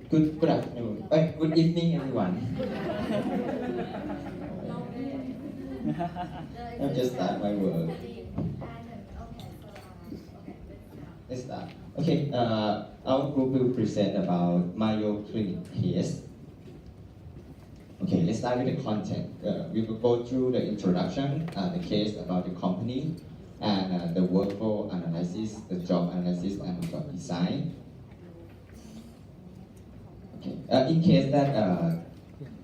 Good afternoon. Good evening, everyone. I've just started my work. Let's start. Okay, our group will present about Mayo Clinic case. Okay, let's start with the content. We will go through the introduction, the case about the company, and the workflow analysis, the job analysis, and the job design. Okay. In case that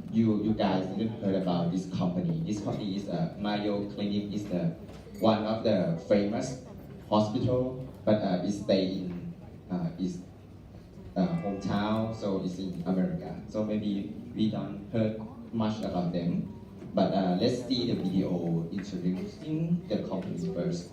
you guys didn't heard about this company is Mayo Clinic is the one of the famous hospital, but it stay in its hometown, so it's in America. So maybe we don't heard much about them, but let's see the video introducing the company first.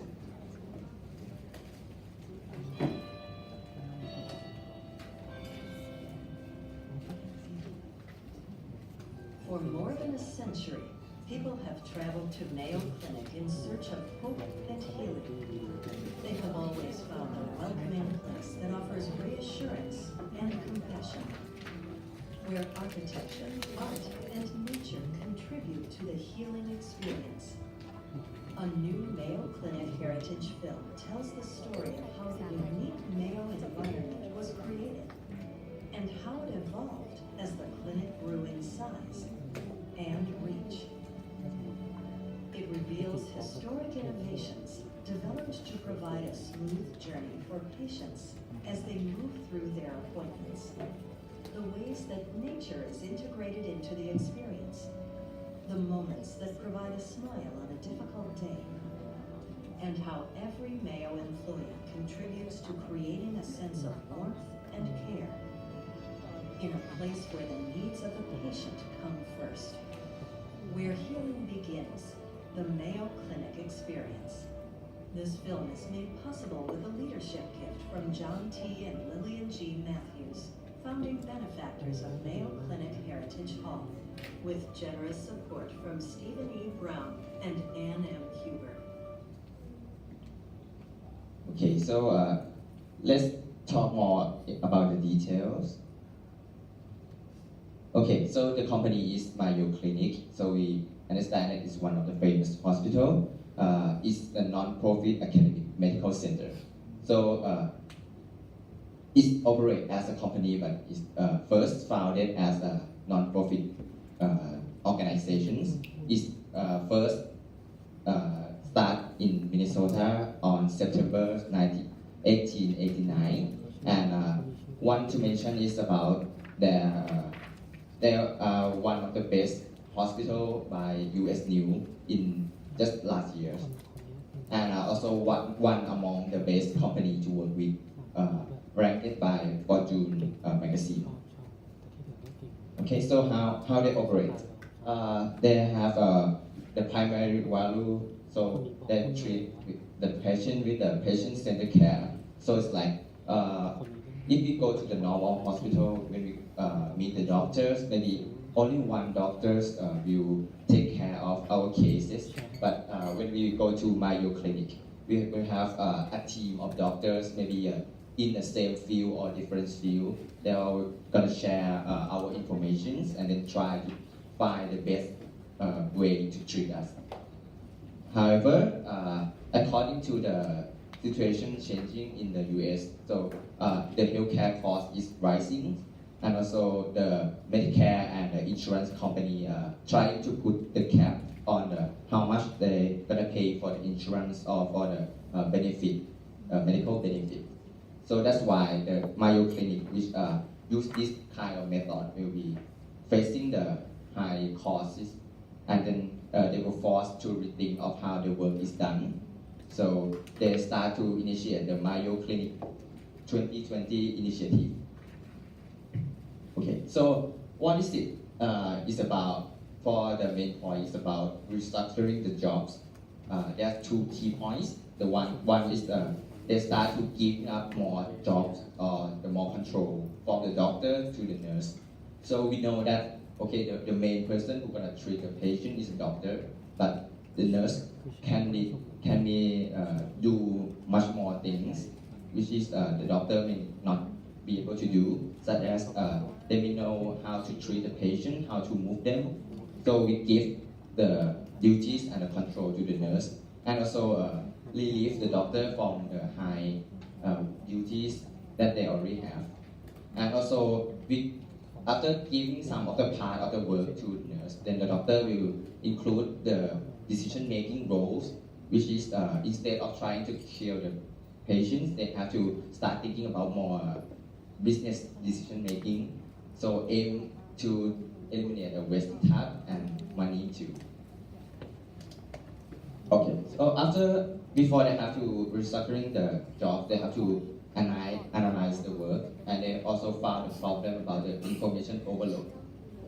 For more than a century, people have traveled to Mayo Clinic in search of hope and healing. They have always found a welcoming place that offers reassurance and compassion, where architecture, art, and nature contribute to the healing experience. A new Mayo Clinic heritage film tells the story of how the unique Mayo environment was created and how it evolved as the clinic grew in size and reach. It reveals historic innovations developed to provide a smooth journey for patients as they move through their appointments, the ways that nature is integrated into the experience, the moments that provide a smile on a difficult day, and how every Mayo employee contributes to creating a sense of warmth and care in a place where the needs of the patient come first. Where healing begins, the Mayo Clinic experience. This film is made possible with a leadership gift from John T. and Lillian G. Matthews, founding benefactors of Mayo Clinic Heritage Hall, with generous support from Stephen E. Brown and Ann M. Huber. Okay, so let's talk more about the details. Okay, so the company is Mayo Clinic. So we understand that it's one of the famous hospital. It's a non-profit academic medical center. So it operates as a company, but it's first founded as a non-profit organization. It's first start in Minnesota on September 1889. And one to mention is about they are one of the best hospital by U.S. News in just last year, and also one among the best company to work with, ranked by Fortune magazine. Okay, so how they operate? They have the primary value, so they treat the patient with the patient-centered care. So it's like if we go to the normal hospital, when we meet the doctors, maybe only one doctor will take care of our cases. But when we go to Mayo Clinic, we have a team of doctors, maybe in the same field or different field. They're all gonna share our information and then try to find the best way to treat us. However, according to the situation changing in the US, so the healthcare cost is rising, and also the Medicare and the insurance company trying to put the cap on how much they gonna pay for the insurance or for the benefit, medical benefit. So that's why the Mayo Clinic, which use this kind of method, will be facing the high costs, and then they were forced to rethink of how the work is done. So they start to initiate the Mayo Clinic 2020 initiative. Okay, so what is it? It's about, for the main point, it's about restructuring the jobs. There are two key points. The one is they start to give up more jobs or the more control from the doctor to the nurse. So we know that, okay, the main person who's gonna treat the patient is a doctor, but the nurse can do much more things, which is the doctor may not be able to do, such as they may know how to treat the patient, how to move them. So we give the duties and the control to the nurse, and also relieve the doctor from the high duties that they already have. And also, after giving some of the part of the work to the nurse, then the doctor will include the decision-making roles, which is instead of trying to cure the patients, they have to start thinking about more business decision-making. So aim to eliminate the wasting time and money too. Okay, so before they have to restructuring the job, they have to analyze the work, and they also found a problem about the information overload.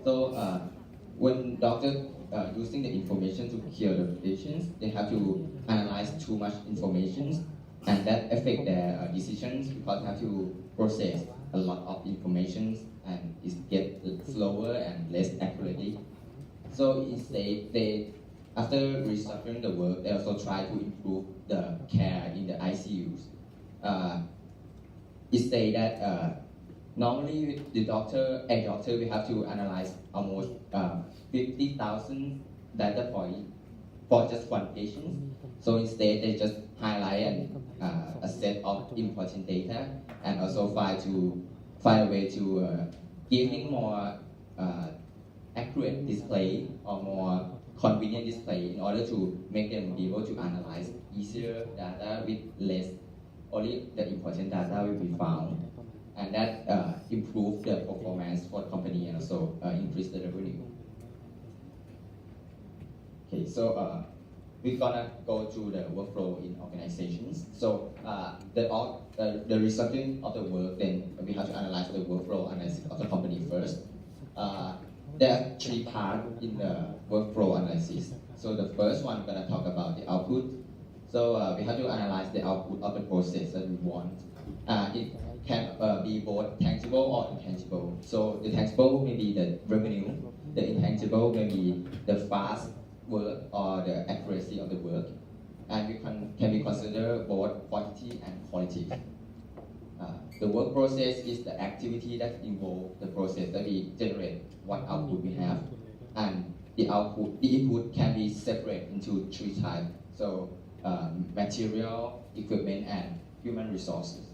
So when doctors using the information to cure the patients, they have to analyze too much information, and that affect their decisions because they have to process a lot of information and it get slower and less accurately. So instead, after restructuring the work, they also try to improve the care in the ICUs. It say that normally a doctor we have to analyze almost 50,000 data points for just one patient. So instead, they just highlight a set of important data and also find a way to giving more accurate display or more convenient display in order to make them be able to analyze easier data with less, only the important data will be found, and that improve the performance for the company and also increase the revenue. Okay, so we're gonna go through the workflow in organizations. So the restructuring of the work, then we have to analyze the workflow analysis of the company first. There are three parts in the workflow analysis. So the first one, we're gonna talk about the output. So we have to analyze the output of the process that we want. It can be both tangible or intangible. So the tangible may be the revenue, the intangible may be the fast work or the accuracy of the work, and we can be considered both quantity and quality. The work process is the activity that involves the process that we generate what output we have, and the input can be separated into three types. So material, equipment, and human resources.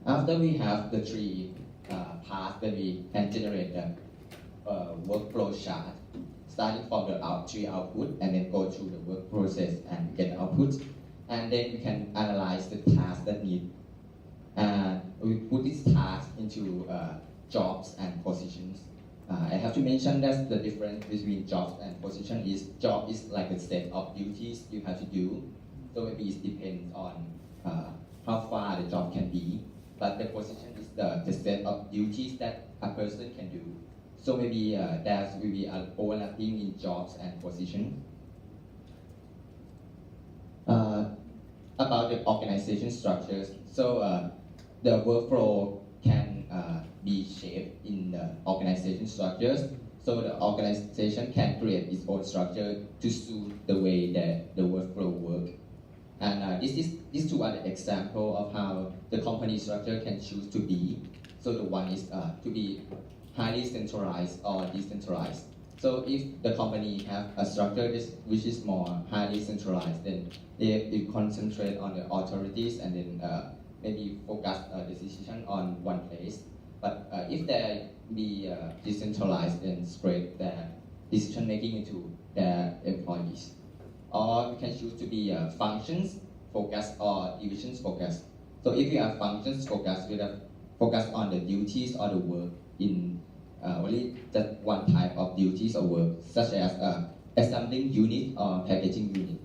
After we have the three parts, then we can generate the workflow chart, starting from the three output, and then go through the work process and get the output. And then we can analyze the tasks that need. We put these tasks into jobs and positions. I have to mention that the difference between jobs and position is job is like a set of duties you have to do. So maybe it depends on how far the job can be. But the position is the set of duties that a person can do. So maybe there will be an overlapping in jobs and position. About the organization structures, so the workflow can be shaped in the organization structures. So the organization can create its own structure to suit the way that the workflow works. And these two are the example of how the company structure can choose to be. So the one is to be highly centralized or decentralized. So if the company have a structure which is more highly centralized, then they concentrate on the authorities and then maybe focus the decision on one place. But if they be decentralized, then spread their decision making into their employees. Or you can choose to be functions focused or divisions focused. So if you have functions focused, we have focus on the duties or the work in only just one type of duties or work, such as assembling unit or packaging unit.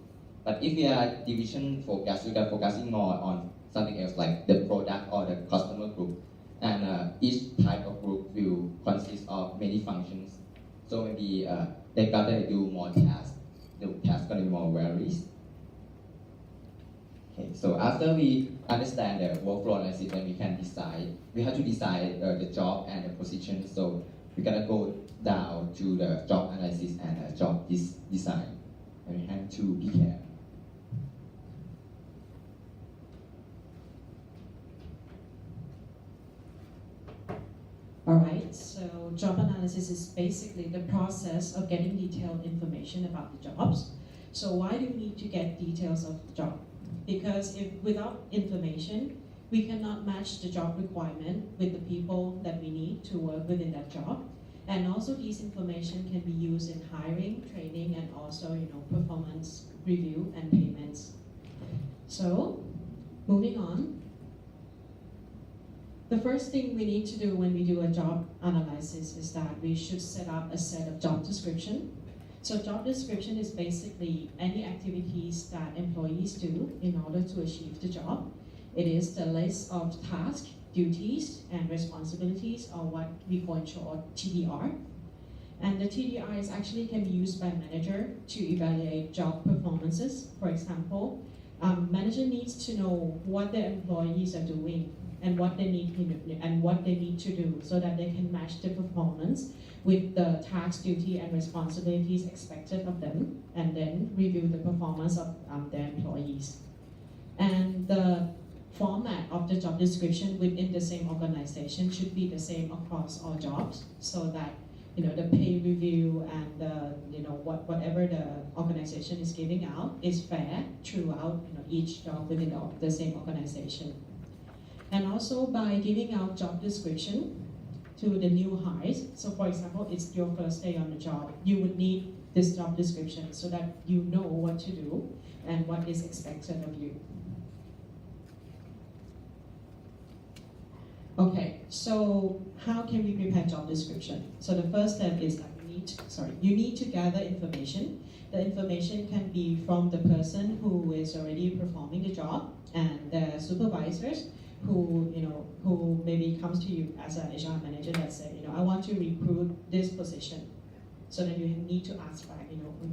But if we are division focused, we are focusing more on something else like the product or the customer group. And each type of group will consist of many functions. So maybe they gotta do more tasks. The tasks gonna be more varies. Okay, so after we understand the workflow analysis, then we can decide. We have to decide the job and the position. So we're gonna go down to the job analysis and job design. And we hand to PCARE. All right, so job analysis is basically the process of getting detailed information about the jobs. So why do we need to get details of the job? Because if without information, we cannot match the job requirement with the people that we need to work within that job. And also these information can be used in hiring, training, and also performance review and payments. So moving on. The first thing we need to do when we do a job analysis is that we should set up a set of job description. So job description is basically any activities that employees do in order to achieve the job. It is the list of tasks, duties, and responsibilities, or what we call in short TDR. And the TDR is actually can be used by manager to evaluate job performances. For example, manager needs to know what their employees are doing and what they need to do so that they can match the performance with the task, duty, and responsibilities expected of them, and then review the performance of their employees. And the format of the job description within the same organization should be the same across all jobs, so that the pay review and whatever the organization is giving out is fair throughout each job within the same organization. And also by giving out job description to the new hires. So for example, it's your first day on the job. You would need this job description so that you know what to do and what is expected of you. Okay, so how can we prepare job description? So the first step is that you need to gather information. The information can be from the person who is already performing the job and the supervisors who maybe comes to you as an HR manager that say, I want to recruit this position. So then you need to ask back,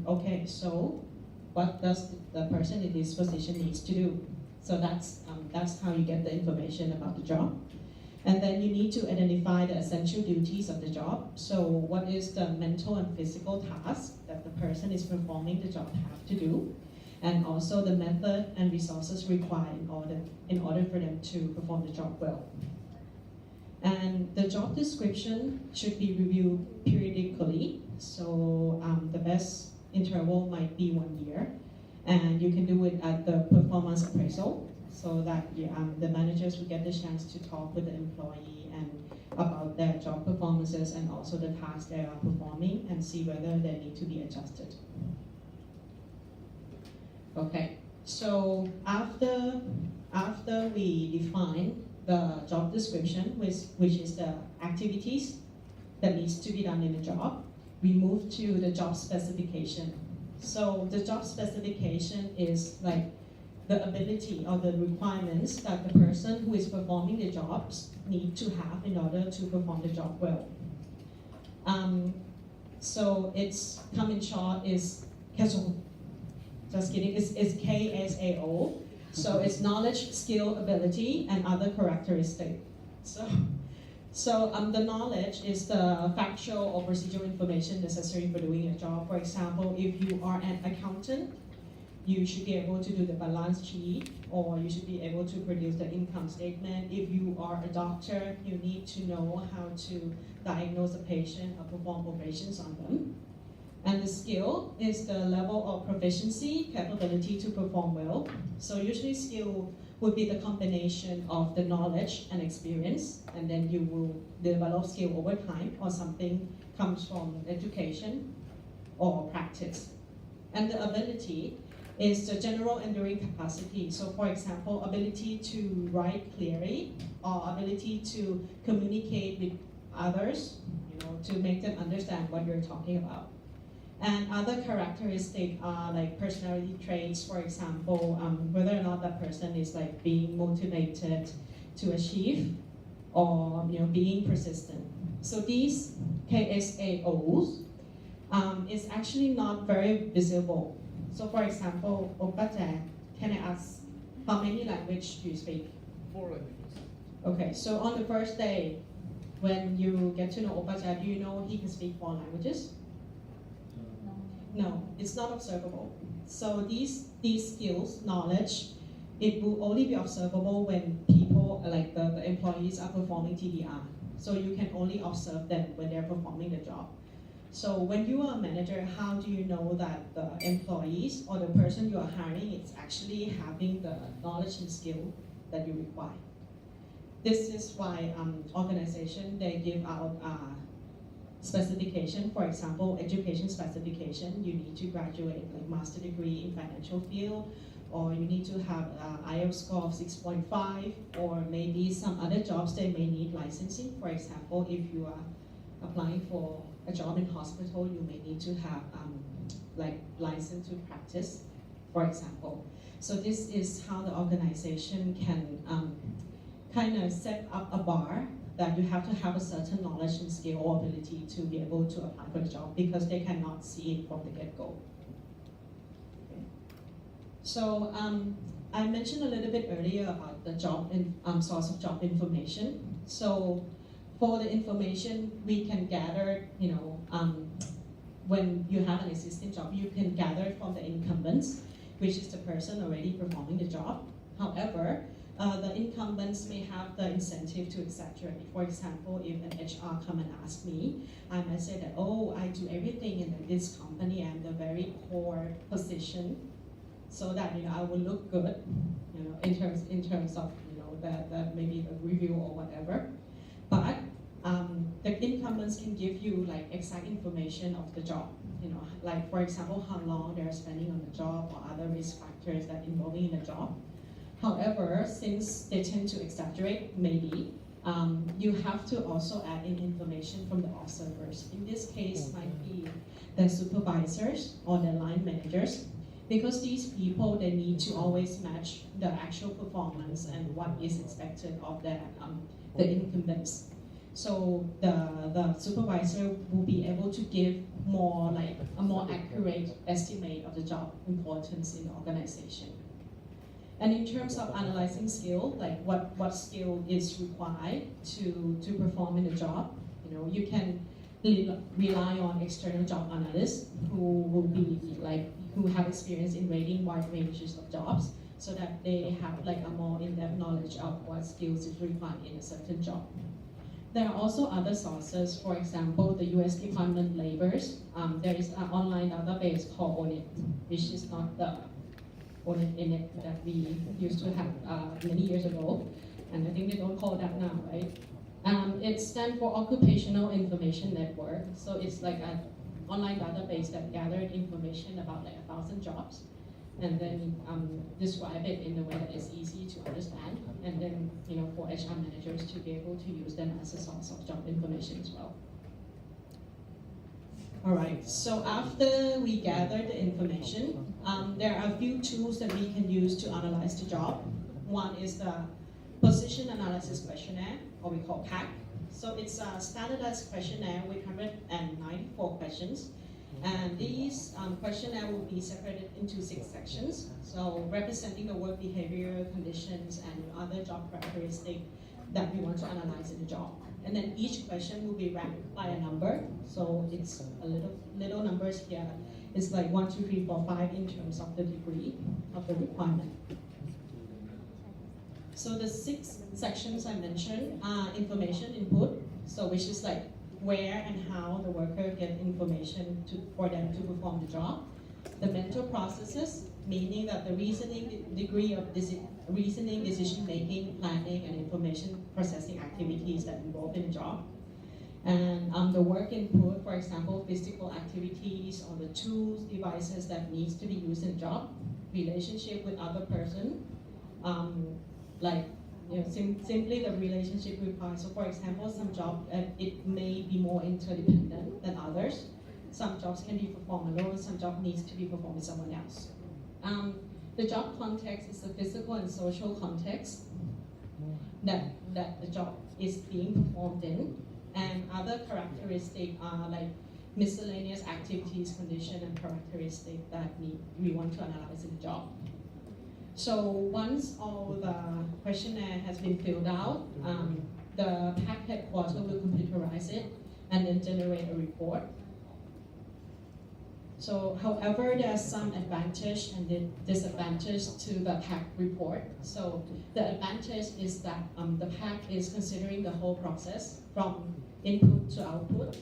okay, so what does the person in this position needs to do? So that's how you get the information about the job. And then you need to identify the essential duties of the job. So what is the mental and physical task that the person is performing the job have to do? And also the method and resources required in order for them to perform the job well. And the job description should be reviewed periodically. So the best interval might be 1 year. And you can do it at the performance appraisal, so that the managers will get the chance to talk with the employee and about their job performances and also the tasks they are performing and see whether they need to be adjusted. Okay, so after we define the job description, which is the activities that needs to be done in the job, we move to the job specification. So the job specification is like the ability or the requirements that the person who is performing the jobs need to have in order to perform the job well. So it's come in short is KASO. Just kidding, it's KSAO. So it's knowledge, skill, ability, and other characteristics. So the knowledge is the factual or procedural information necessary for doing a job. For example, if you are an accountant, you should be able to do the balance sheet, or you should be able to produce the income statement. If you are a doctor, you need to know how to diagnose a patient or perform operations on them. And the skill is the level of proficiency, capability to perform well. So usually skill would be the combination of the knowledge and experience, and then you will develop skill over time, or something comes from education or practice. And the ability is the general enduring capacity. So for example, ability to write clearly, or ability to communicate with others, to make them understand what you're talking about. And other characteristics are like personality traits, for example, whether or not that person is like being motivated to achieve, or being persistent. So these KSAOs is actually not very visible. So for example, Opajan, can I ask how many languages do you speak? 4 languages. Okay, so on the first day, when you get to know Opajan, do you know he can speak 4 languages? No, it's not observable. So these skills, knowledge, it will only be observable when people, like the employees, are performing TDR. So you can only observe them when they're performing the job. So when you are a manager, how do you know that the employees or the person you are hiring is actually having the knowledge and skill that you require? This is why organization, they give out specification. For example, education specification, you need to graduate like master degree in financial field, or you need to have IELTS score of 6.5, or maybe some other jobs they may need licensing. For example, if you are applying for a job in hospital, you may need to have like license to practice, for example. So this is how the organization can kind of set up a bar that you have to have a certain knowledge and skill or ability to be able to apply for the job, because they cannot see it from the get-go. Okay. So I mentioned a little bit earlier about the job and source of job information. So for the information we can gather, when you have an existing job, you can gather it from the incumbents, which is the person already performing the job. However, the incumbents may have the incentive to exaggerate. For example, if an HR come and ask me, I might say that, oh, I do everything in this company, I'm the very core position, so that I will look good, in terms of that maybe the review or whatever. But the incumbents can give you like exact information of the job. Like for example, how long they're spending on the job or other risk factors that involving in the job. However, since they tend to exaggerate, maybe, you have to also add in information from the observers. In this case, might be the supervisors or the line managers, because these people, they need to always match the actual performance and what is expected of the incumbents. So the supervisor will be able to give more like a more accurate estimate of the job importance in the organization. And in terms of analyzing skill, like what skill is required to perform in the job, you can rely on external job analysts who will be who have experience in rating wide ranges of jobs, so that they have like a more in-depth knowledge of what skills is required in a certain job. There are also other sources. For example, the U.S. Department of Labor, there is an online database called ONIT, which is not the ONIT that we used to have many years ago, and I think they don't call that now, right? It stands for Occupational Information Network, so it's like an online database that gathered information about like 1,000 jobs, and then describe it in a way that is easy to understand, and then for HR managers to be able to use them as a source of job information as well. All right, so after we gather the information, there are a few tools that we can use to analyze the job. One is the Position Analysis Questionnaire, or we call PAQ. So it's a standardized questionnaire with 194 questions. And these questionnaire will be separated into 6 sections. So representing the work behavior, conditions, and other job characteristics that we want to analyze in the job. And then each question will be ranked by a number. So it's a little numbers here. It's like 1, 2, 3, 4, 5 in terms of the degree of the requirement. So the 6 sections I mentioned are information input, so which is like where and how the worker get information for them to perform the job. The mental processes, meaning that the reasoning degree of reasoning, decision making, planning, and information processing activities that involve in the job. And the work input, for example, physical activities or the tools, devices that needs to be used in the job, relationship with other person, simply the relationship required. So for example, some job, it may be more interdependent than others. Some jobs can be performed alone, some job needs to be performed with someone else. The job context is the physical and social context that the job is being performed in. And other characteristics are like miscellaneous activities, condition, and characteristics that we want to analyze in the job. So once all the questionnaire has been filled out, the PAQ headquarters will computerize it and then generate a report. So, however, there are some advantage and disadvantage to the PAC report. So, the advantage is that the PAC is considering the whole process from input to output.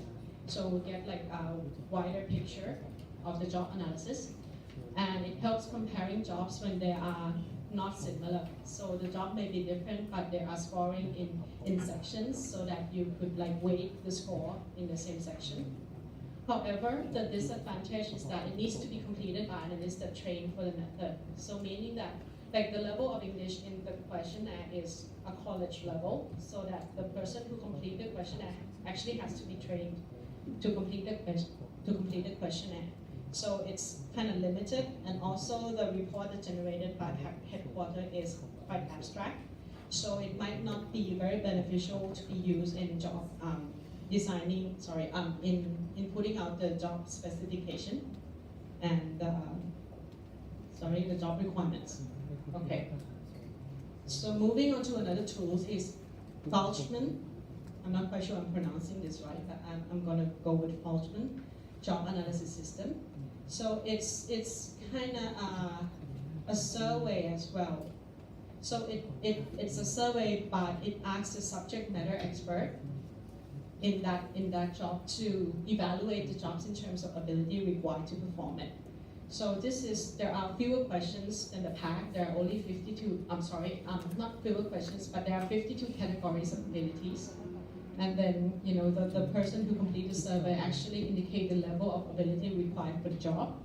So, we get like a wider picture of the job analysis, and it helps comparing jobs when they are not similar. So, the job may be different, but they are scoring in sections so that you could like weight the score in the same section. However, the disadvantage is that it needs to be completed by analysts that train for the method. So meaning that like the level of English in the questionnaire is a college level, so that the person who completes the questionnaire actually has to be trained to complete the questionnaire. So it's kind of limited, and also the report that's generated by headquarters is quite abstract. So it might not be very beneficial to be used in job designing, in putting out the job specification and the job requirements. Okay. So moving on to another tool is Falchman. I'm not quite sure I'm pronouncing this right, but I'm gonna go with Falchman job analysis system. So it's kind of a survey as well. So it's a survey, but it asks the subject matter expert in that job to evaluate the jobs in terms of ability required to perform it. So there are fewer questions than the PAC. There are only 52, not fewer questions, but there are 52 categories of abilities. And then, the person who completed the survey actually indicate the level of ability required for the job.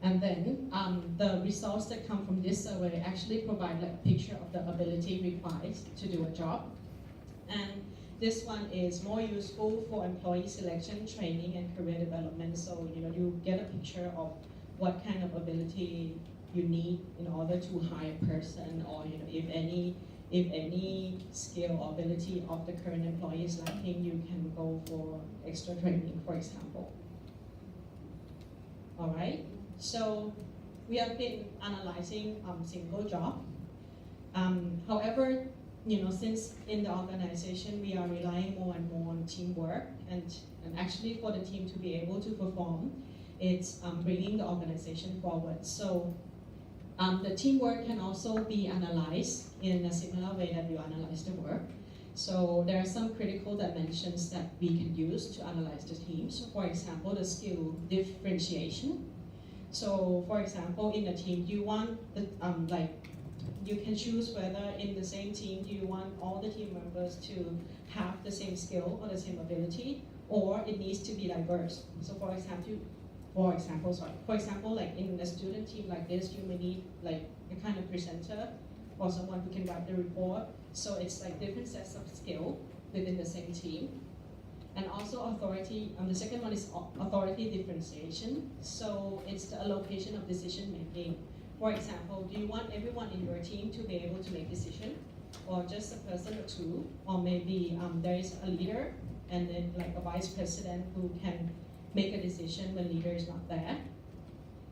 And then the results that come from this survey actually provide like a picture of the ability required to do a job. And this one is more useful for employee selection, training, and career development. So, you get a picture of what kind of ability you need in order to hire a person, or, if any skill or ability of the current employee is lacking, you can go for extra training, for example. All right, so we have been analyzing single job. However, since in the organization we are relying more and more on teamwork, and actually for the team to be able to perform, it's bringing the organization forward. So the teamwork can also be analyzed in a similar way that you analyze the work. So there are some critical dimensions that we can use to analyze the team. So for example, the skill differentiation. So for example, in a team, you want the you can choose whether in the same team, do you want all the team members to have the same skill or the same ability, or it needs to be diverse. So for example, like in a student team like this, you may need like a kind of presenter or someone who can write the report. So it's like different sets of skill within the same team. And also authority, the second one is authority differentiation. So it's the allocation of decision making. For example, do you want everyone in your team to be able to make decision, or just a person or two, or maybe there is a leader and then like a vice president who can make a decision when leader is not there.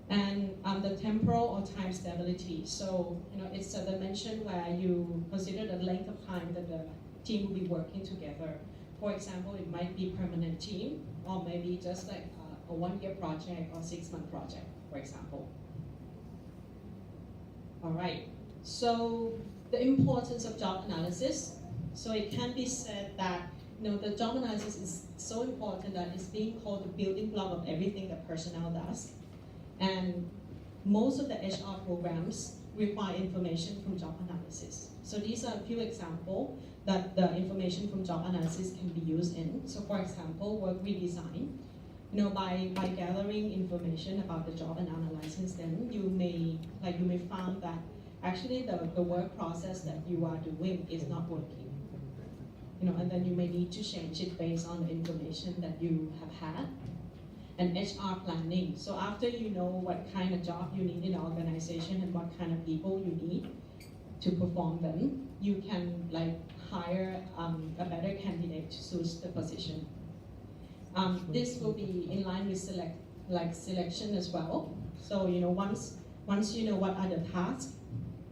And the temporal or time stability. So it's a dimension where you consider the length of time that the team will be working together. For example, it might be permanent team, or maybe just like a 1-year project or 6-month project, for example. All right, so the importance of job analysis. So it can be said that the job analysis is so important that it's being called the building block of everything that personnel does. And most of the HR programs require information from job analysis. So these are a few examples that the information from job analysis can be used in. So for example, work redesign. By gathering information about the job and analyzing them, you may find that actually the work process that you are doing is not working. And then you may need to change it based on the information that you have had. And HR planning. So after you know what kind of job you need in an organization and what kind of people you need to perform them, you can hire a better candidate to suit the position. This will be in line with selection as well. So once you know what are the tasks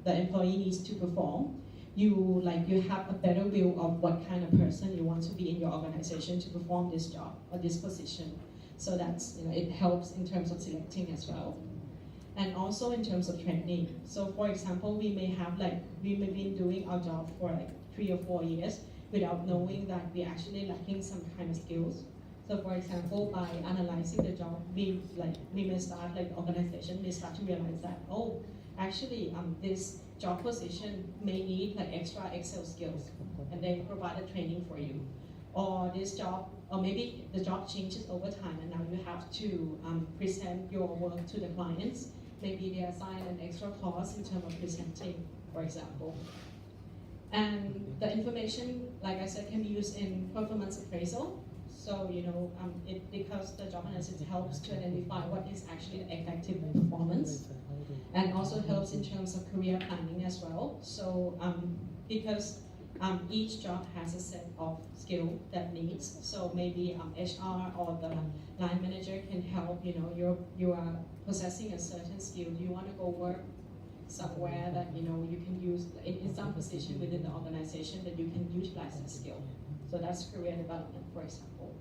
the employee needs to perform, you have a better view of what kind of person you want to be in your organization to perform this job or this position. So that's, it helps in terms of selecting as well. And also in terms of training. So for example, we may be doing our job for like 3 or 4 years without knowing that we're actually lacking some kind of skills. So for example, by analyzing the job, we may start, the organization may start to realize that, oh, actually this job position may need extra Excel skills, and they provide a training for you. Or this job, or maybe the job changes over time and now you have to present your work to the clients. Maybe they assign an extra cost in terms of presenting, for example. And the information, like I said, can be used in performance appraisal. So, because the job analysis helps to identify what is actually the effective performance, and also helps in terms of career planning as well. So, because each job has a set of skill that needs. So maybe HR or the line manager can help. You are possessing a certain skill. You want to go work somewhere that you can use in some position within the organization that you can utilize that skill. So that's career development, for example.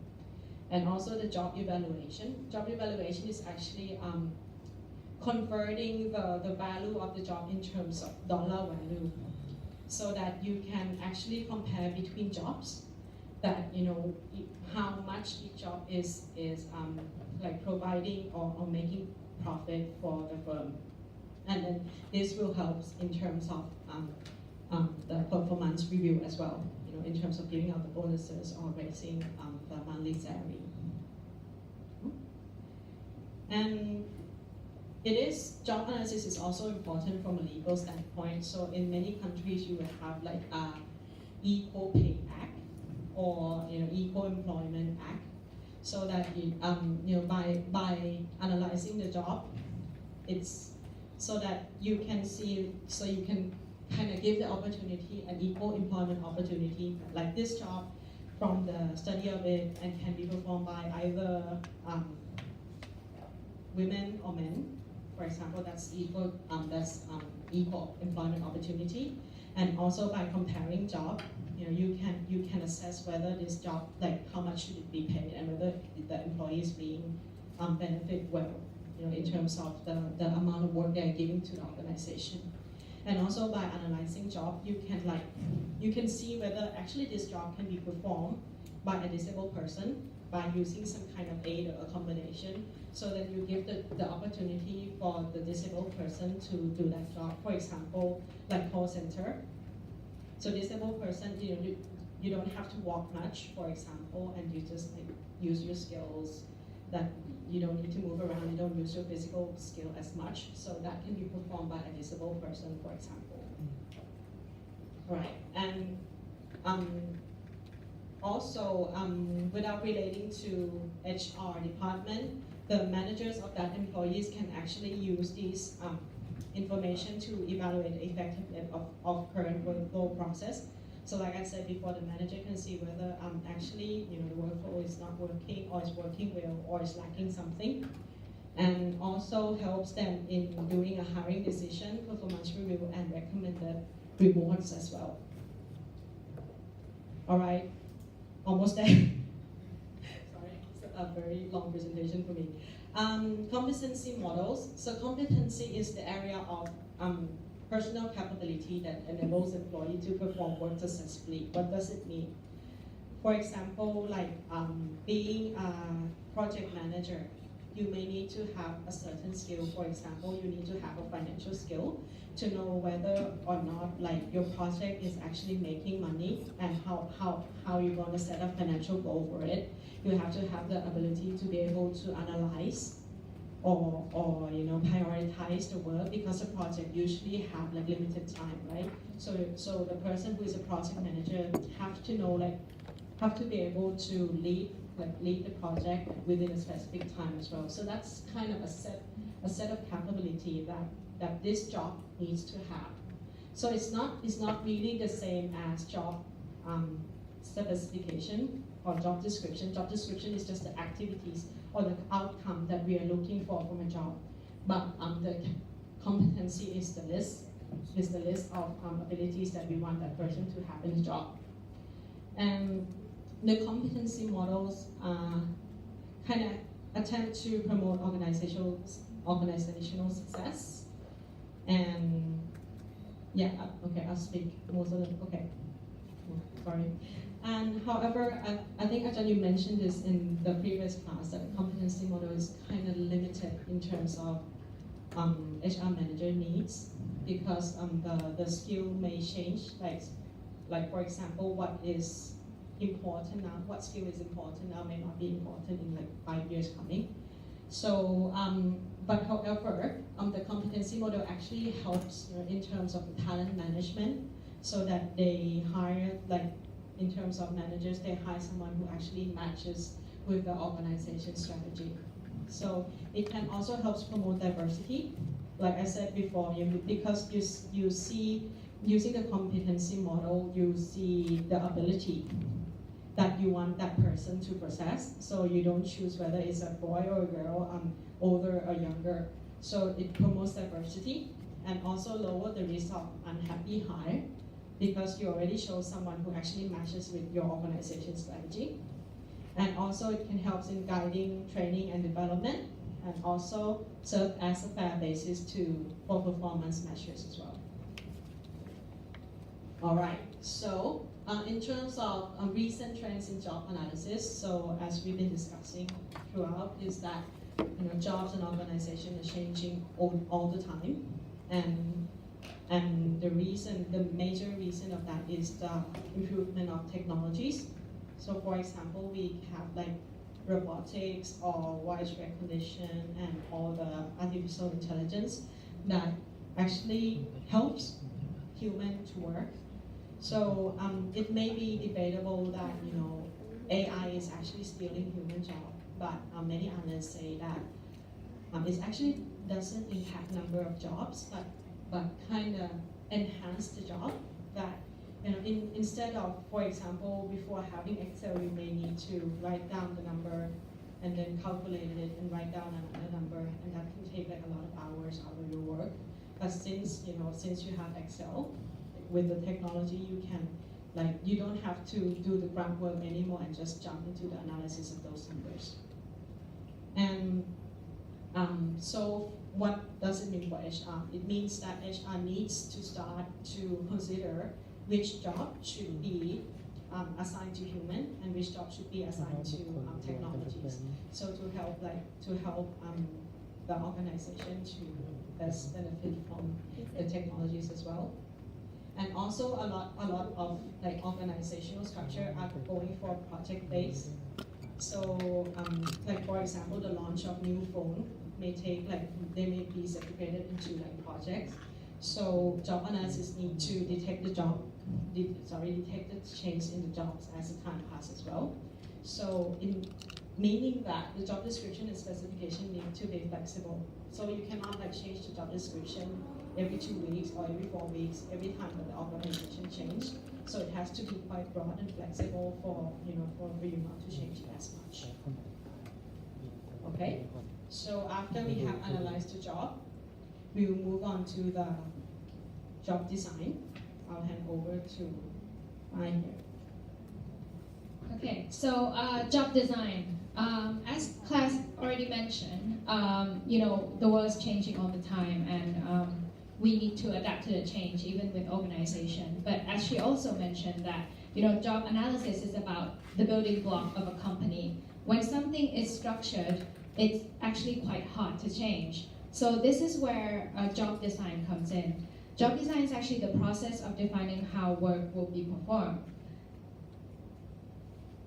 And also the job evaluation. Job evaluation is actually converting the value of the job in terms of dollar value, so that you can actually compare between jobs, that how much each job is providing or making profit for the firm. And then this will help in terms of the performance review as well, in terms of giving out the bonuses or raising the monthly salary. And job analysis is also important from a legal standpoint. So in many countries, you will have a Equal Pay Act or Equal Employment Act, so that by analyzing the job, it's so that you can see, so you can kind of give the opportunity an equal employment opportunity, like this job, from the study of it, and can be performed by either women or men. For example, that's equal employment opportunity. And also by comparing job, you can assess whether this job, how much should it be paid, and whether the employee is being benefit well, in terms of the amount of work they're giving to the organization. And also by analyzing job, you can see whether actually this job can be performed by a disabled person by using some kind of aid or accommodation, so that you give the opportunity for the disabled person to do that job. For example, like call center. So disabled person, you don't have to walk much, for example, and you just use your skills, that you don't need to move around, you don't use your physical skill as much. So that can be performed by a disabled person, for example. Right, and also, without relating to HR department, the managers of that employees can actually use these information to evaluate the effectiveness of current workflow process. So like I said before, the manager can see whether actually the workflow is not working, or is working well, or is lacking something. And also helps them in doing a hiring decision, performance review, and recommended rewards as well. All right. Almost there. Sorry, it's a very long presentation for me. Competency models. So competency is the area of personal capability that enables employee to perform work successfully. What does it mean? For example, being a project manager, you may need to have a certain skill. For example, you need to have a financial skill to know whether or not your project is actually making money, and how you're going to set a financial goal for it. You have to have the ability to be able to analyze or prioritize the work, because a project usually have limited time, right? So the person who is a project manager have to know have to be able to lead the project within a specific time as well. So that's kind of a set of capability that this job needs to have. So it's not really the same as job specification or job description. Job description is just the activities or the outcome that we are looking for from a job. But the competency is the list of abilities that we want that person to have in the job. And the competency models kind of attempt to promote organizational success. And yeah, okay, I'll speak most of it. Okay, sorry. And however, I think Ajahn, you mentioned this in the previous class, that the competency model is kind of limited in terms of HR manager needs, because the skill may change. Like for example, what is important now, what skill is important now may not be important in like 5 years coming. So, but however, the competency model actually helps in terms of talent management, so that they hire, like in terms of managers, they hire someone who actually matches with the organization strategy. So it can also help promote diversity. Like I said before, because you see, using the competency model, you see the ability that you want that person to possess. So you don't choose whether it's a boy or a girl, older or younger. So it promotes diversity and also lower the risk of unhappy hire, because you already show someone who actually matches with your organization strategy. And also it can help in guiding training and development, and also serve as a fair basis for performance measures as well. All right, so in terms of recent trends in job analysis, so as we've been discussing throughout, is that jobs and organizations are changing all the time, and the major reason of that is the improvement of technologies. So for example, we have like robotics or voice recognition and all the artificial intelligence that actually helps human to work. So it may be debatable that AI is actually stealing human job, but many analysts say that it actually doesn't impact number of jobs, but kind of enhance the job. That instead of, for example, before having Excel, you may need to write down the number and then calculate it and write down another number, and that can take like a lot of hours out of your work. But since you have Excel, with the technology, you can you don't have to do the groundwork anymore and just jump into the analysis of those numbers. And so what does it mean for HR? It means that HR needs to start to consider which job should be assigned to human and which job should be assigned to technologies. So to help the organization to best benefit from the technologies as well. And also a lot of organizational structure are going for project based. So for example, the launch of new phone may take they may be segregated into projects. So job analysis need to detect the change in the jobs as the time passes as well. So meaning that the job description and specification need to be flexible. So you cannot change the job description every 2 weeks or every 4 weeks, every time that the organization changes. So it has to be quite broad and flexible for you not to change it as much. Okay. So after we have analyzed the job, we will move on to the job design. I'll hand over to Ryan here. Okay, so job design. As class already mentioned, the world is changing all the time, and we need to adapt to the change, even with organization. But as she also mentioned that, job analysis is about the building block of a company. When something is structured, it's actually quite hard to change. So this is where job design comes in. Job design is actually the process of defining how work will be performed.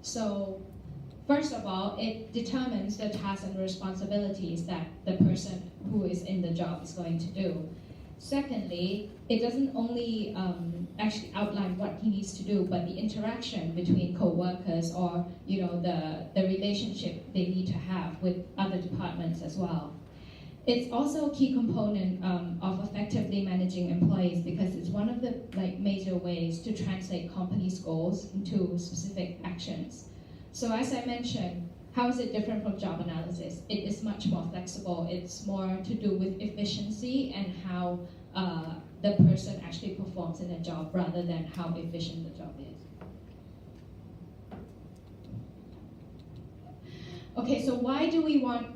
So first of all, it determines the tasks and responsibilities that the person who is in the job is going to do. Secondly, it doesn't only actually outline what he needs to do, but the interaction between co-workers or the relationship they need to have with other departments as well. It's also a key component of effectively managing employees, because it's one of the major ways to translate companies' goals into specific actions. So as I mentioned, how is it different from job analysis? It is much more flexible. It's more to do with efficiency and how the person actually performs in a job rather than how efficient the job is. Okay, so why do we want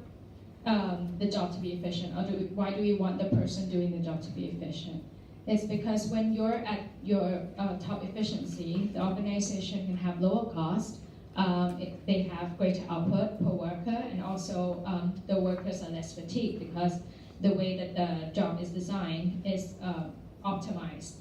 the job to be efficient, or why do we want the person doing the job to be efficient? It's because when you're at your top efficiency, the organization can have lower cost, they have greater output per worker, and also the workers are less fatigued because the way that the job is designed is optimized.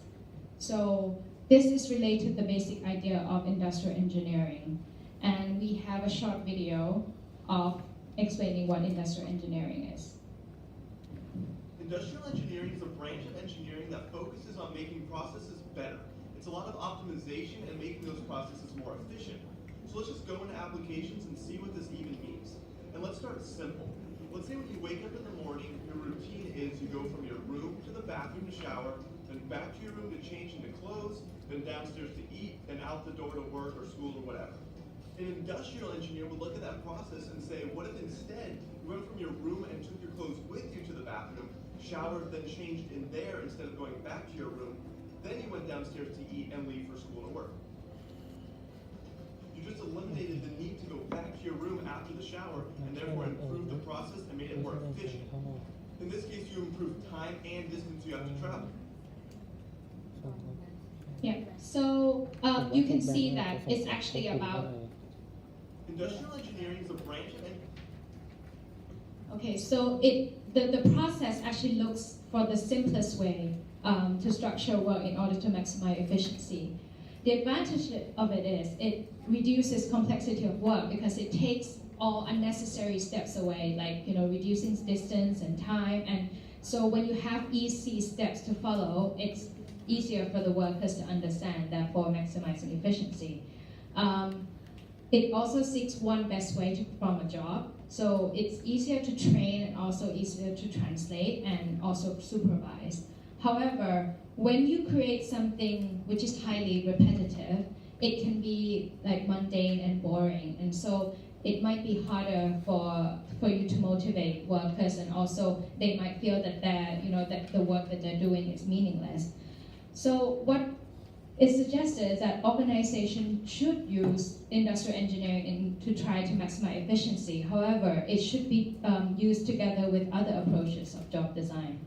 So this is related to the basic idea of industrial engineering. And we have a short video of explaining what industrial engineering is. Industrial engineering is a branch of engineering that focuses on making processes better. It's a lot of optimization and making those processes more efficient. So let's just go into applications and see what this even means. And let's start simple. Let's say when you wake up in the morning, your routine is you go from your room to the bathroom to shower, then back to your room to change into clothes, then downstairs to eat, and out the door to work or school or whatever. An industrial engineer would look at that process and say, what if instead you went from your room and took your clothes with you to the bathroom, showered, then changed in there instead of going back to your room, then you went downstairs to eat and leave for school or work. You just eliminated the need to go back to your room after the shower and therefore improved the process and made it more efficient. In this case, you improved time and distance you have to travel. Yeah, so you can see that it's actually about. Industrial engineering is a branch of Okay, so the process actually looks for the simplest way to structure work in order to maximize efficiency. The advantage of it is it reduces complexity of work because it takes all unnecessary steps away, like reducing distance and time. And so when you have easy steps to follow, it's easier for the workers to understand, therefore maximizing efficiency. It also seeks one best way to perform a job. So it's easier to train and also easier to translate and also supervise. However, when you create something which is highly repetitive, it can be like mundane and boring. And so it might be harder for you to motivate workers, and also they might feel that that the work that they're doing is meaningless. So what is suggested is that organizations should use industrial engineering to try to maximize efficiency. However, it should be used together with other approaches of job design.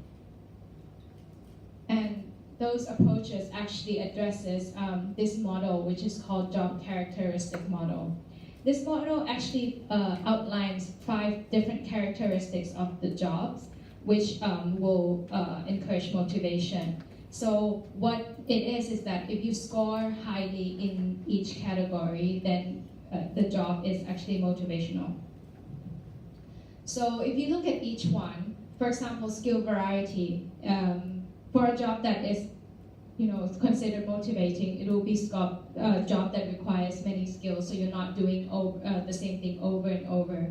And those approaches actually addresses this model, which is called job characteristic model. This model actually outlines 5 different characteristics of the jobs, which will encourage motivation. So what it is that if you score highly in each category, then the job is actually motivational. So if you look at each one, for example, skill variety, for a job that is considered motivating, it will be a job that requires many skills, so you're not doing the same thing over and over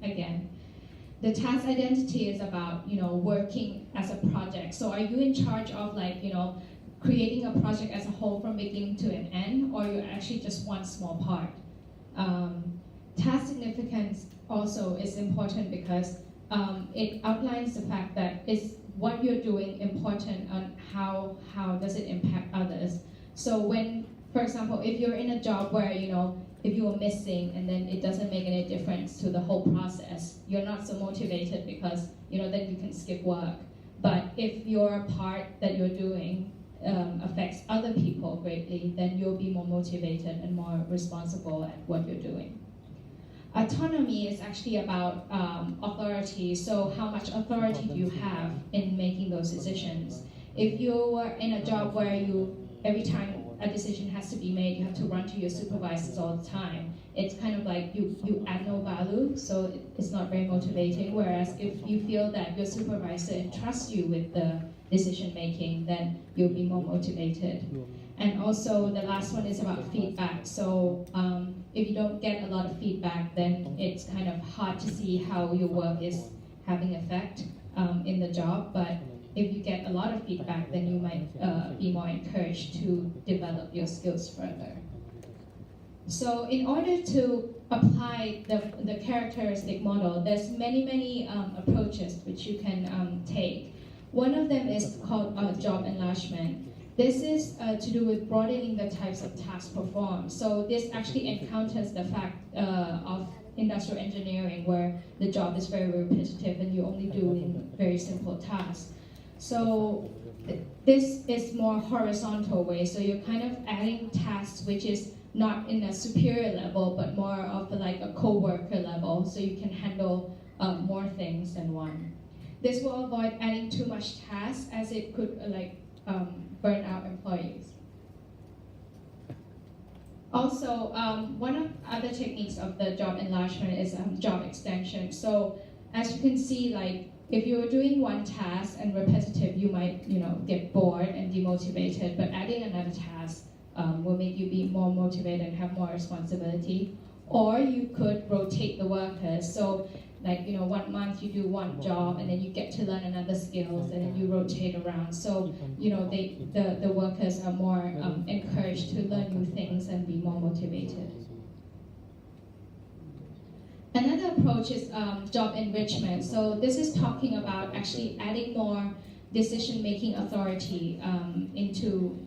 again. The task identity is about working as a project. So are you in charge of creating a project as a whole from beginning to an end, or you actually just one small part? Task significance also is important because it outlines the fact that is what you're doing important and how does it impact others. So when, for example, if you're in a job where if you are missing and then it doesn't make any difference to the whole process, you're not so motivated because then you can skip work. But if your part that you're doing affects other people greatly, then you'll be more motivated and more responsible at what you're doing. Autonomy is actually about authority, so how much authority do you have in making those decisions? If you were in a job where every time a decision has to be made, you have to run to your supervisors all the time, it's kind of like you add no value, so it's not very motivating. Whereas if you feel that your supervisor entrusts you with the decision making, then you'll be more motivated. And also the last one is about feedback. So if you don't get a lot of feedback, then it's kind of hard to see how your work is having effect in the job. But if you get a lot of feedback, then you might be more encouraged to develop your skills further. So in order to apply the characteristic model, there's many approaches which you can take. One of them is called job enlargement. This is to do with broadening the types of tasks performed. So this actually encounters the fact of industrial engineering where the job is very repetitive and you're only doing very simple tasks. So this is more horizontal way. So you're kind of adding tasks which is not in a superior level, but more of like a co-worker level, so you can handle more things than one. This will avoid adding too much tasks, as it could burn out employees. Also, one of other techniques of the job enlargement is job extension. So as you can see, like if you're doing one task and repetitive, you might get bored and demotivated, but adding another task will make you be more motivated and have more responsibility. Or you could rotate the workers. So like 1 month you do one job and then you get to learn another skills and then you rotate around. So the workers are more encouraged to learn new things and be more motivated. Another approach is job enrichment. So this is talking about actually adding more decision-making authority into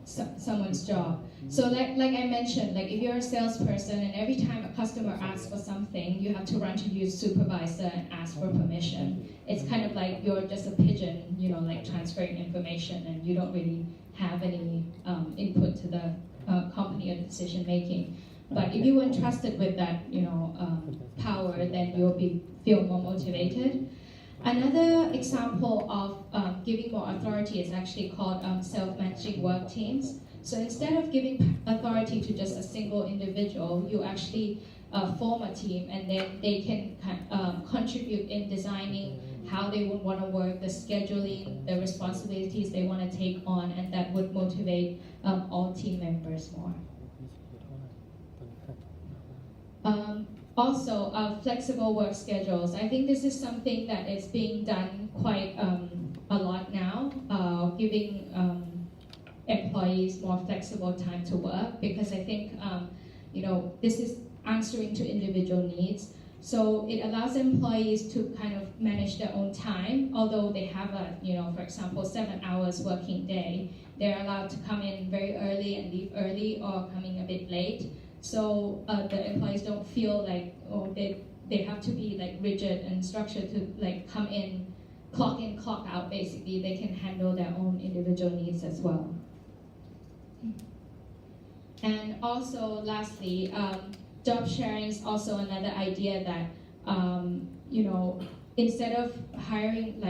someone's job. So like I mentioned, like if you're a salesperson and every time a customer asks for something, you have to run to your supervisor and ask for permission. It's kind of like you're just a pigeon, like transferring information, and you don't really have any input to the company or decision making. But if you were entrusted with that, power, then you'll feel more motivated. Another example of giving more authority is actually called self-managing work teams. So instead of giving authority to just a single individual, you actually form a team, and then they can contribute in designing how they would want to work, the scheduling, the responsibilities they want to take on, and that would motivate all team members more. Also, flexible work schedules. I think this is something that is being done quite a lot now, giving employees more flexible time to work, because I think this is answering to individual needs. So it allows employees to kind of manage their own time, although they have a, for example, 7 hours working day. They're allowed to come in very early and leave early, or coming a bit late. So the employees don't feel like they have to be like rigid and structured to like come in, clock out. Basically, they can handle their own individual needs as well. And also, lastly, job sharing is also another idea that instead of hiring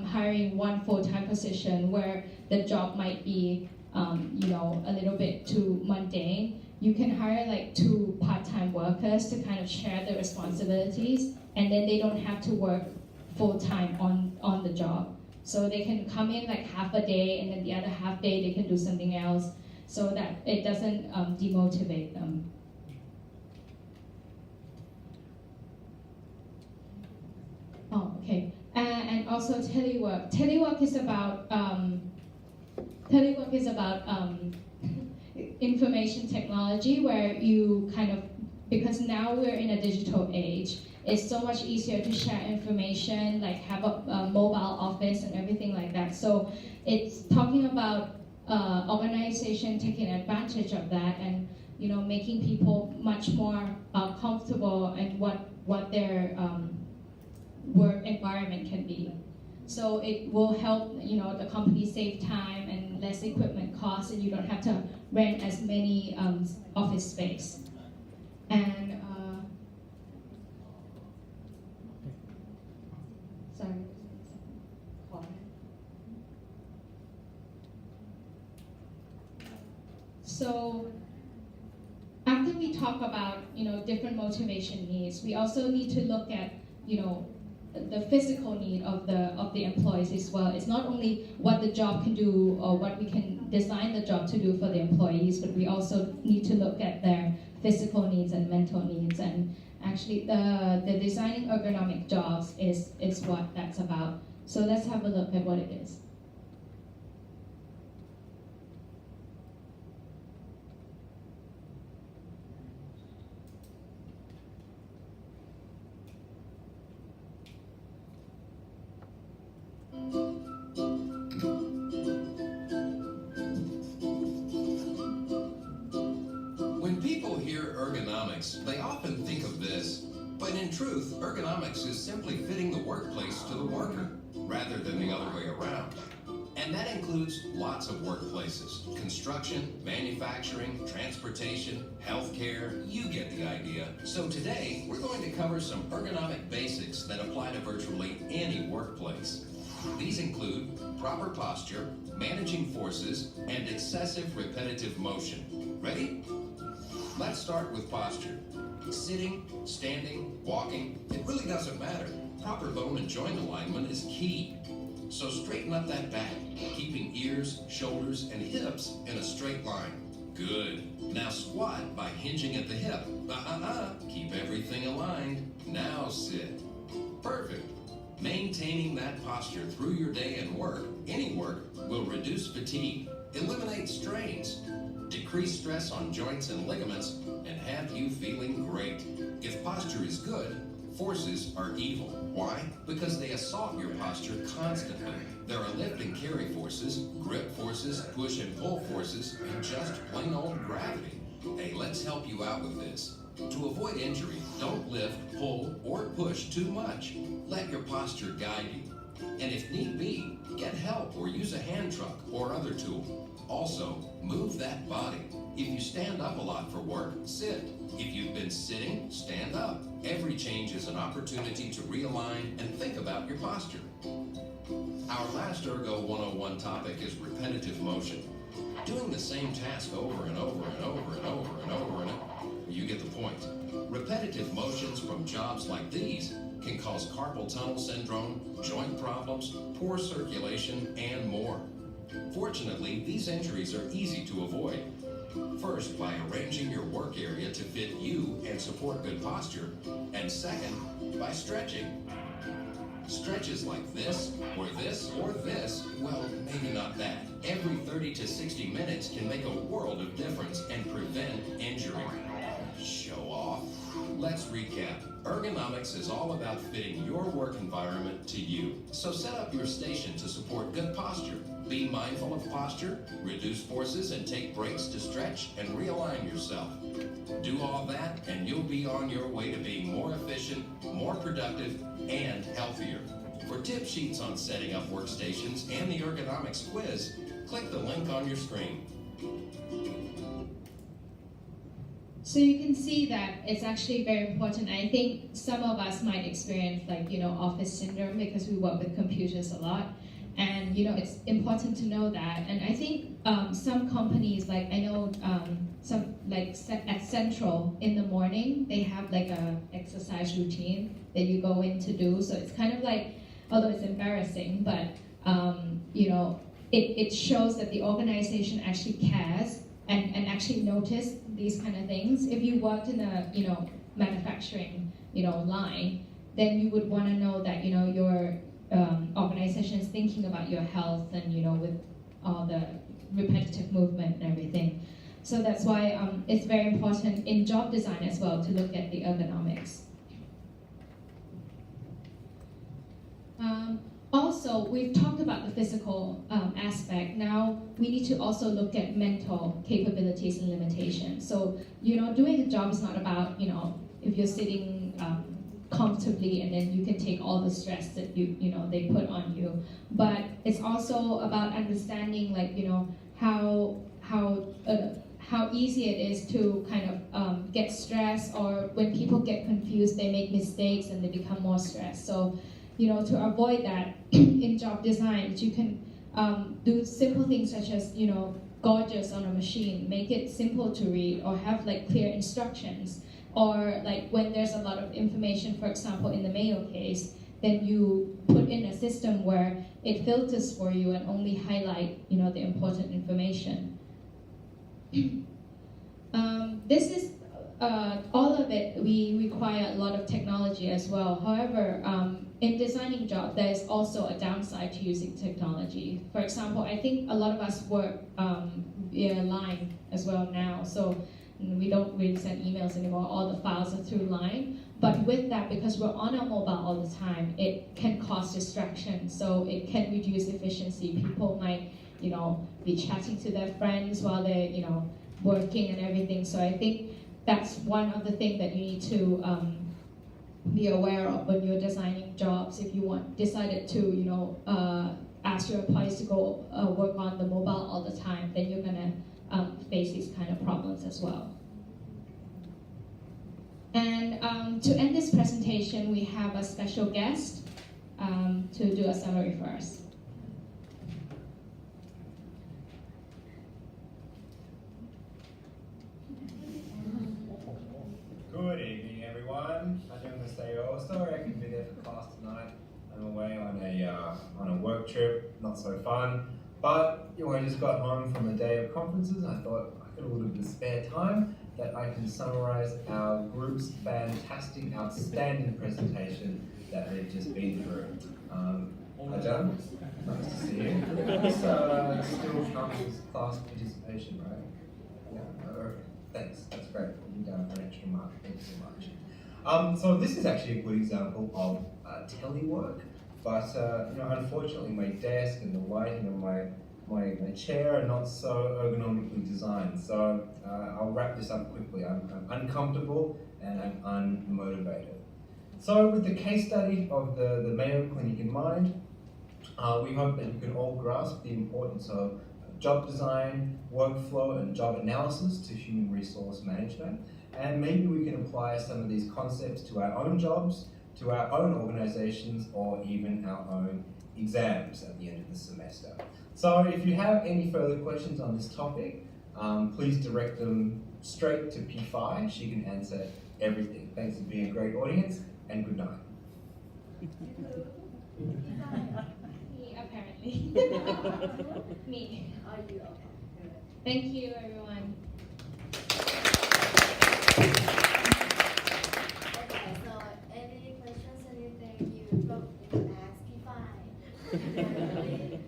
hiring one full-time position where the job might be a little bit too mundane, you can hire like 2 part-time workers to kind of share the responsibilities, and then they don't have to work full-time on the job. So they can come in like half a day, and then the other half day they can do something else, so that it doesn't demotivate them. Oh, okay. And also telework. Telework is about information technology, where you kind of, because now we're in a digital age, it's so much easier to share information, like have a mobile office and everything like that. So it's talking about organization taking advantage of that, and making people much more comfortable in what their work environment can be. So it will help the company save time and less equipment costs, and you don't have to rent as many office space. And sorry. So after we talk about different motivation needs, we also need to look at the physical need of the employees as well. It's not only what the job can do or what we can design the job to do for the employees, but we also need to look at their physical needs and mental needs. And actually, the designing ergonomic jobs is what that's about. So let's have a look at what it is. When hear ergonomics, they often think of this. But in truth, ergonomics is simply fitting the workplace to the worker, rather than the other way around. And that includes lots of workplaces: construction, manufacturing, transportation, healthcare, you get the idea. So today, we're going to cover some ergonomic basics that apply to virtually any workplace. These include proper posture, managing forces, and excessive repetitive motion. Ready? Let's start with posture. Sitting, standing, walking, it really doesn't matter. Proper bone and joint alignment is key. So straighten up that back, keeping ears, shoulders, and hips in a straight line. Good. Now squat by hinging at the hip. Keep everything aligned. Now sit. Perfect. Maintaining that posture through your day and work, any work, will reduce fatigue, eliminate strains, decrease stress on joints and ligaments, and have you feeling great. If posture is good, forces are evil. Why? Because they assault your posture constantly. There are lift and carry forces, grip forces, push and pull forces, and just plain old gravity. Hey, let's help you out with this. To avoid injury, don't lift, pull, or push too much. Let your posture guide you. And if need be, get help or use a hand truck or other tool. Also, move that body. If you stand up a lot for work, sit. If you've been sitting, stand up. Every change is an opportunity to realign and think about your posture. Our last Ergo 101 topic is repetitive motion. Doing the same task over and over and over and over and over and you get the point. Repetitive motions from jobs like these can cause carpal tunnel syndrome, joint problems, poor circulation, and more. Fortunately, these injuries are easy to avoid. First, by arranging your work area to fit you and support good posture, and second, by stretching. Stretches like this, or this, or this, well, maybe not that. Every 30 to 60 minutes can make a world of difference and prevent injury. Show off. Let's recap. Ergonomics is all about fitting your work environment to you. So set up your station to support good posture. Be mindful of posture, reduce forces, and take breaks to stretch and realign yourself. Do all that, and you'll be on your way to being more efficient, more productive, and healthier. For tip sheets on setting up workstations and the ergonomics quiz, click the link on your screen. So you can see that it's actually very important. I think some of us might experience office syndrome because we work with computers a lot. And it's important to know that. And I think some companies, like I know some at Central in the morning, they have like a exercise routine that you go in to do. So it's kind of like, although it's embarrassing, but it shows that the organization actually cares and actually notice these kind of things. If you worked in a manufacturing line, then you would want to know that your organization is thinking about your health and with all the repetitive movement and everything. So that's why it's very important in job design as well to look at the ergonomics. Also, we've talked about the physical aspect. Now we need to also look at mental capabilities and limitations. So doing a job is not about if you're sitting comfortably and then you can take all the stress that they put on you, but it's also about understanding how easy it is to kind of get stressed, or when people get confused they make mistakes and they become more stressed. So to avoid that in job design, you can do simple things such as gauges on a machine, make it simple to read, or have clear instructions. Or when there's a lot of information, for example, in the Mayo case, then you put in a system where it filters for you and only highlight, the important information. This is all of it. We require a lot of technology as well. However, in designing jobs, there is also a downside to using technology. For example, I think a lot of us work via line as well now. So we don't really send emails anymore. All the files are through line. But with that, because we're on our mobile all the time, it can cause distraction. So it can reduce efficiency. People might, be chatting to their friends while they're, working and everything. So I think that's one of the things that you need to be aware of when you're designing jobs. If you decided to, ask your employees to go work on the mobile all the time, then you're gonna face these kind of problems as well. And to end this presentation, we have a special guest to do a summary for us. Good evening, everyone. 안녕하세요. Sorry I couldn't be there for class tonight. I'm away on a work trip, not so fun. But I just got home from a day of conferences. I thought I got a little bit of spare time that I can summarize our group's fantastic, outstanding presentation that they've just been through. Hi John, nice to see you. This still counts as class participation, right? Yeah, okay. Thanks, that's great. You've done an extra mark. Thank you so much. So this is actually a good example of telework, but unfortunately my desk and the lighting of my chair are not so ergonomically designed. So I'll wrap this up quickly. I'm uncomfortable and I'm unmotivated. So with the case study of the Mayo Clinic in mind, we hope that you can all grasp the importance of job design, workflow, and job analysis to human resource management. And maybe we can apply some of these concepts to our own jobs, to our own organizations, or even our own exams at the end of the semester. So if you have any further questions on this topic, please direct them straight to P5. She can answer everything. Thanks for being a great audience, and good night. Me, apparently. Me. Thank you, everyone. Okay, so any questions, anything you probably ask P5.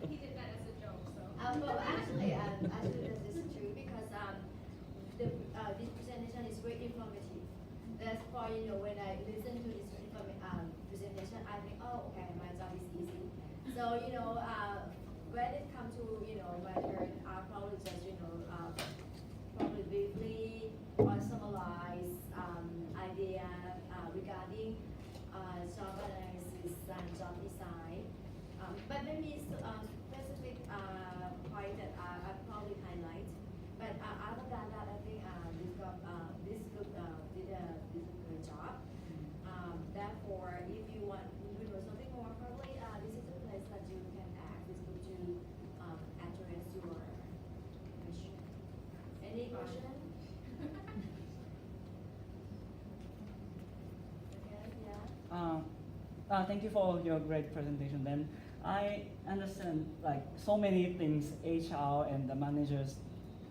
He did that as a joke, so. Well, actually, this is true because this presentation is very informative. That's why when I listen to this presentation, I think, oh, okay, my job is easy. So when it comes to my turn, I'll probably just probably briefly summarize idea regarding job analysis and job design. But maybe specific point that I probably highlight. But other than that, I think this group did a good job. Therefore, if you want to know something more, probably this is the place that you can ask this group to address your question. Any question? Okay, yeah. Thank you for your great presentation. Then I understand so many things HR and the managers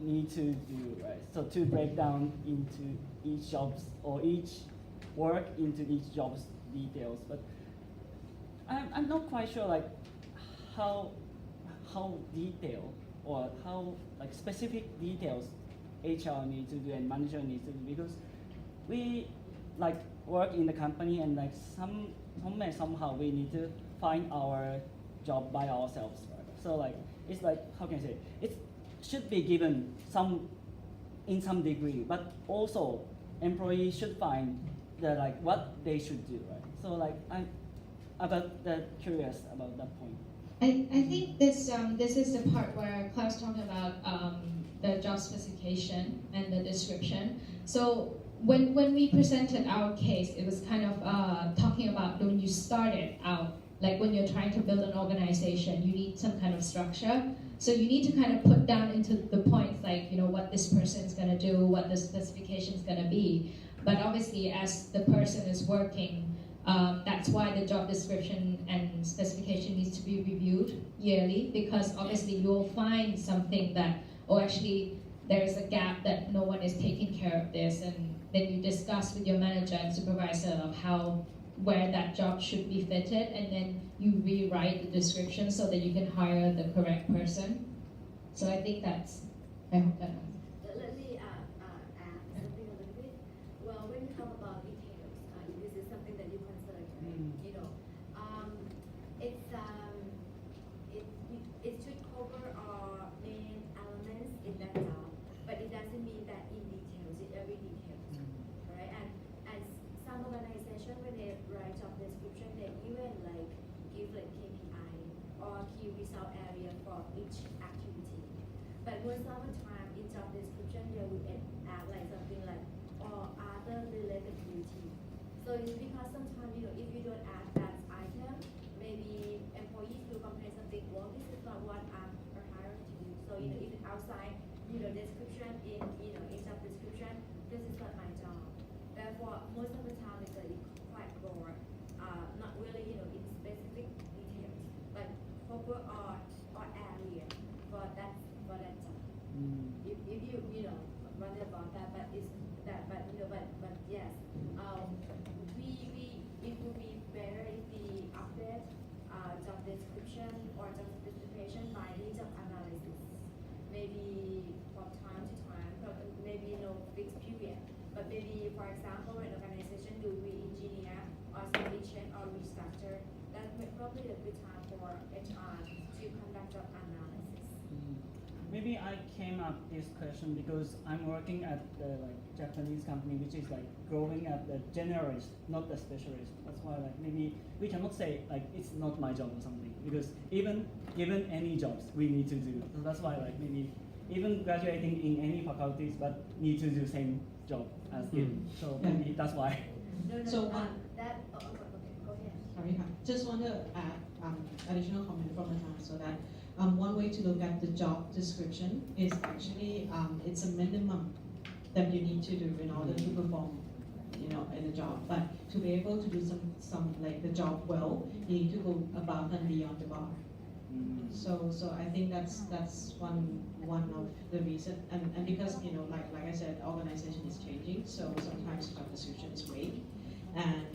need to do, right? So to break down into each jobs or each work into each job's details, but I'm not quite sure how detailed or how specific details HR needs to do and manager needs to do, because we work in the company and somehow we need to find our job by ourselves, right? So it's how can I say it should be given in some degree, but also employees should find what they should do, right? So I'm curious about that point. I think this is the part where Claire's talking about the job specification and the description. So when we presented our case, it was kind of talking about when you started out, when you're trying to build an organization, you need some kind of structure. So you need to kind of put down into the points what this person is going to do, what the specification is going to be. But obviously, as the person is working, that's why the job description and specification needs to be reviewed yearly, because obviously you'll find something that, actually there's a gap that no one is taking care of this, and then you discuss with your manager and supervisor of where that job should be fitted, and then you rewrite the description so that you can hire the correct person. So I think I hope that answers. Let me add something a little bit. Well, when you talk about details, this is something that you consider, right? It should cover our main elements in that job, but it doesn't mean that in details, in every detail. most of the time in job description they will add like something like or other related duty. So it's because sometimes if you don't add that item, maybe employees will complain something. Well, this is not what I'm hired to do. So if it's outside description in in job description, this is not my job. Therefore, most of the time it's quite broad, not really in specific details, like focus or area for that job. If you wonder about that, but it's that, but yes, we it would be better if we update job description or job specification by needs of analysis, maybe from time to time, maybe no fixed period, but maybe for example when organization do re-engineer or something change or restructure, that may probably a good time for HR to conduct job analysis. Maybe I came up this question because I'm working at the Japanese company which is growing at the generalist, not the specialist. That's why maybe we cannot say it's not my job or something, because even given any jobs we need to do. So that's why maybe even graduating in any faculties but need to do same job as him. So maybe that's why. So That okay, go ahead. Sorry, just want to add additional comment from the time, so that one way to look at the job description is actually it's a minimum that you need to do in order to perform in a job. But to be able to do some the job well, you need to go above and beyond the bar. So I think that's one of the reason, and because like I said, organization is changing, so sometimes job description is vague, and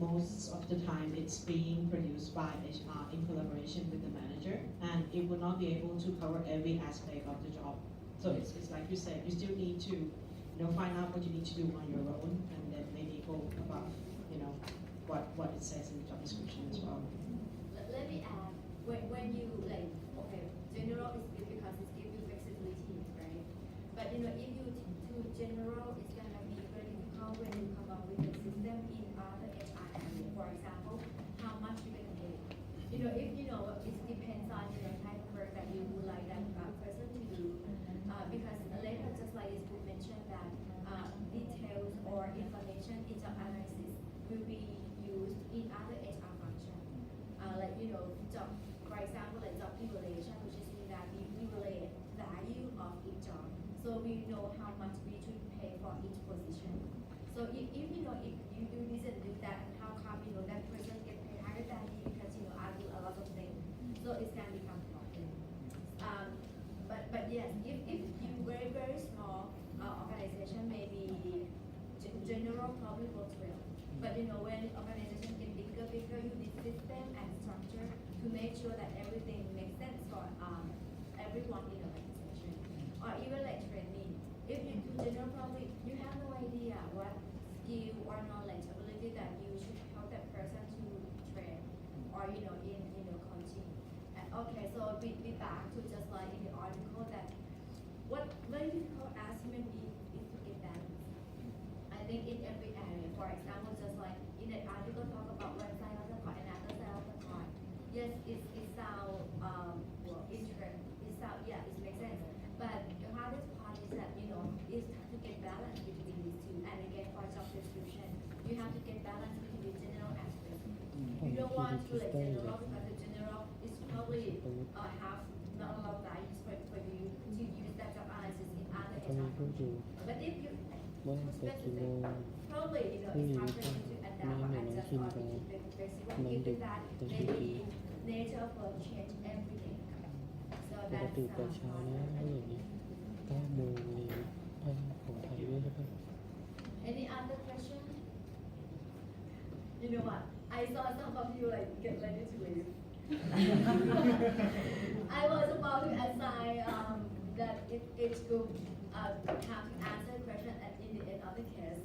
most of the time it's being produced by HR in collaboration with the manager, and it will not be able to cover every aspect of the job. So it's like you said, you still need to find out what you need to do on your own, and then maybe go above what it says in the job description as well. Let me add, when you general is good because it gives you flexibility, right? But if you do general, it's gonna be very difficult when you come up with a system in other HR areas. For example, how much you can pay. If it depends on type of work that you would like that person to do. Because later, just like it's been mentioned that details or information in job analysis will be used in other HR functions. Job, for example, job evaluation, which is mean that we evaluate value of each job, so we know how much we should pay for each position. So if you do this and do that, how come that person get paid higher than me because I do a lot of things, so it can become problem. But yes, if you very small organization, maybe general probably works well. But when organization get bigger, you need system and structure to make sure that everything makes sense for everyone in the organization. Or even training. If you do general, probably you have no idea what skill or knowledge, ability that you should help that person to train or in coaching. Okay, so we back to just like in the article that what very difficult as human beings is to get balance. I think in every area, for example, just like in an article talk about one side of the coin and another side of the coin. Yes, it sounds interesting. It makes sense. But the hardest part is that is to get balance between these two. And again, for job description, you have to get balance between the general aspect. You don't want to general because the general is probably have not a lot of values for you to use that job analysis in other HR. But if you specific, probably it's hard for you to adapt or adjust or be flexible. Given that maybe nature of work change every day. So ปกติแต่เช้านะอย่างนี้9 โมงเลยของไทยด้วยใช่ปะ Any other question? You know what? I saw some of you get ready to leave. I was about to assign that each group have to answer question in the end of the case.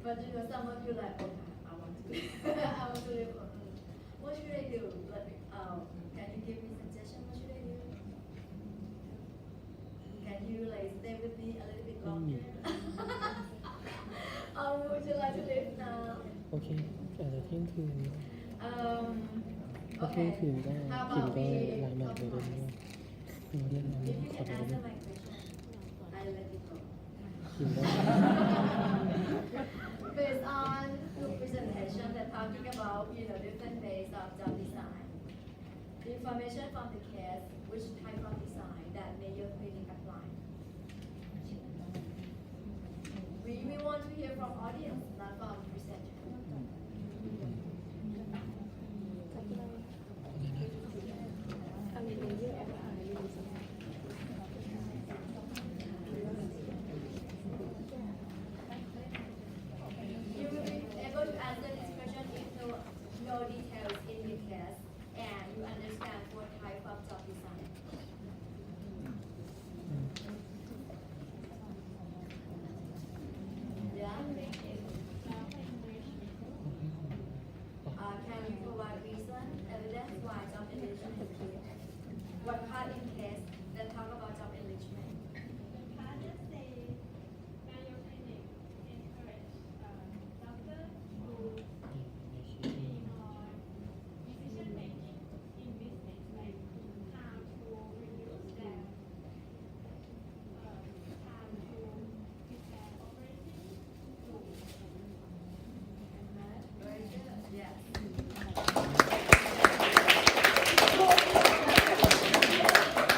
But some of you okay, I want to I want to leave. What should I do? Can you give me suggestion? What should I do? Can you stay with me a little bit longer? Or would you like to leave now? โอเคอาจจะเที่ยงคืน ถ้าเที่ยง Okay. คืนก็ How กิน about ก็ we รายงานไปเรื่อย compromise? หนูเรียน If you ขอ can ดู answer ด้วย my question, I let it go. คิวได้ Based on the presentation that talking about different ways of job design, the information from the case, which type of design that Mayo Clinic apply. We want to hear from audience, not from presenter. You will be able to answer this question if no details in the case and you understand what type of job design. Yeah. Can you provide reason, evidence why job enrichment is good? What part in case that talk about job enrichment? Very good, yes.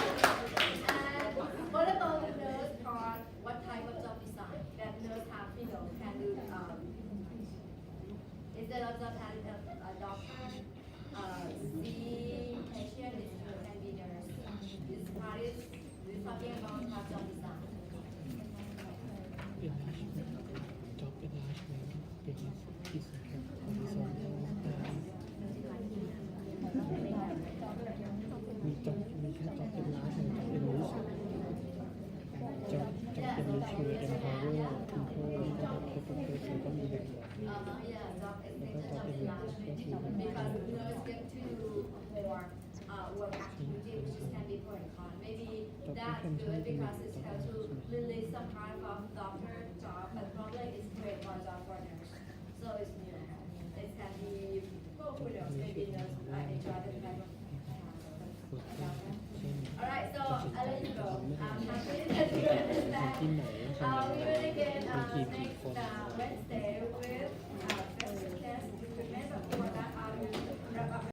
And what about the nurse part? What type of job design that nurse have, can do, instead of just having a doctor, see patient, it can be nurse. This part is, we're talking about job design. เป็น enlargement job enlargement เป็นที่สุดของที่สองมี job มีแค่ job enlargement job enrichment job enrichment empower control leadership capability ก็มีแบบเดียว Yeah, job extension, job enlargement, because nurse get to do more work activity, which can be pro and con. Maybe that's good because it helps to release some kind of doctor job, but probably it's great for job for nurse. So it's it can be both who knows, maybe nurse enjoy the type of Alright, so I'll let you go. I'm happy that you understand. We will again next Wednesday with